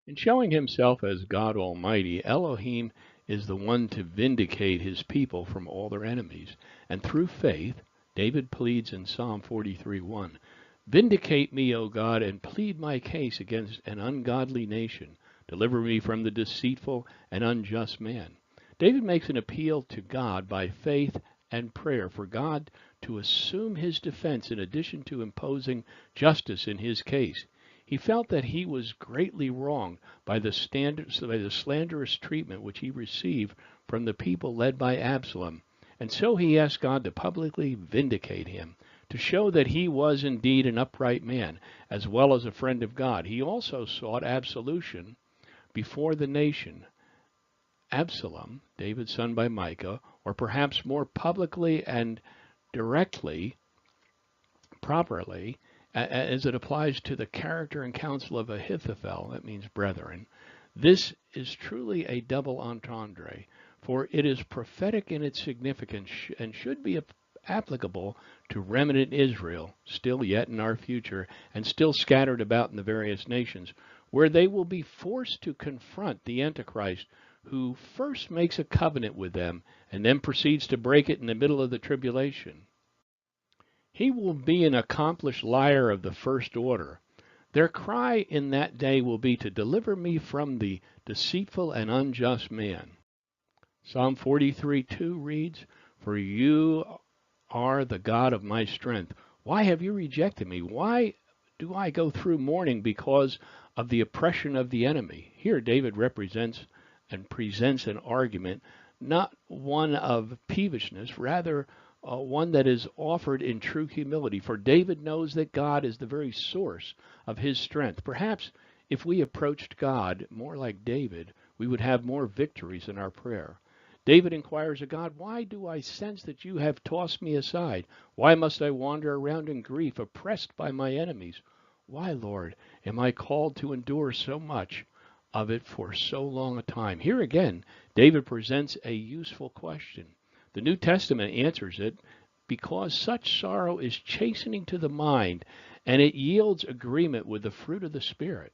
In showing himself as God Almighty, Elohim is the one to vindicate his people from all their enemies. And through faith, David pleads in Psalm 43:1, "Vindicate me, O God, and plead my case against an ungodly nation. Deliver me from the deceitful and unjust man." David makes an appeal to God by faith and prayer for God to assume his defense in addition to imposing justice in his case. He felt that he was greatly wronged by the slanderous treatment which he received from the people led by Absalom, and so he asked God to publicly vindicate him, to show that he was indeed an upright man, as well as a friend of God. He also sought absolution before the nation. Absalom, David's son by Micah, or perhaps more publicly and directly, properly, as it applies to the character and counsel of Ahithophel, that means brethren. This is truly a double entendre, for it is prophetic in its significance and should be applicable to remnant Israel, still yet in our future, and still scattered about in the various nations, where they will be forced to confront the Antichrist, who first makes a covenant with them and then proceeds to break it in the middle of the tribulation. He will be an accomplished liar of the first order. Their cry in that day will be to deliver me from the deceitful and unjust man. Psalm 43:2 reads, "For you are the God of my strength. Why have you rejected me? Why do I go through mourning because of the oppression of the enemy?" Here David represents and presents an argument, not one of peevishness, rather one that is offered in true humility. For David knows that God is the very source of his strength. Perhaps if we approached God more like David, we would have more victories in our prayer. David inquires of God, "Why do I sense that you have tossed me aside? Why must I wander around in grief, oppressed by my enemies? Why, Lord, am I called to endure so much of it for so long a time?" Here again, David presents a useful question. The New Testament answers it because such sorrow is chastening to the mind, and it yields agreement with the fruit of the Spirit.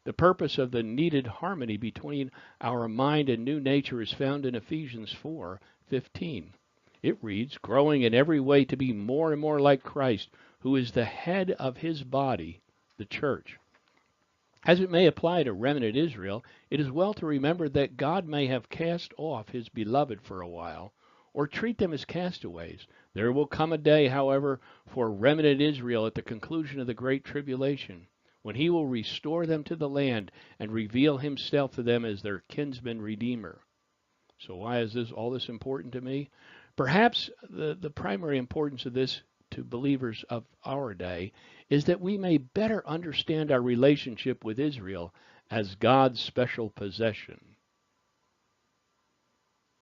The purpose of the needed harmony between our mind and new nature is found in Ephesians 4:15. It reads, "Growing in every way to be more and more like Christ, who is the head of his body, the church." As it may apply to remnant Israel, it is well to remember that God may have cast off his beloved for a while, or treat them as castaways. There will come a day, however, for remnant Israel at the conclusion of the Great Tribulation, when he will restore them to the land and reveal himself to them as their kinsman redeemer. So why is all this important to me? Perhaps the primary importance of this to believers of our day is that we may better understand our relationship with Israel as God's special possession.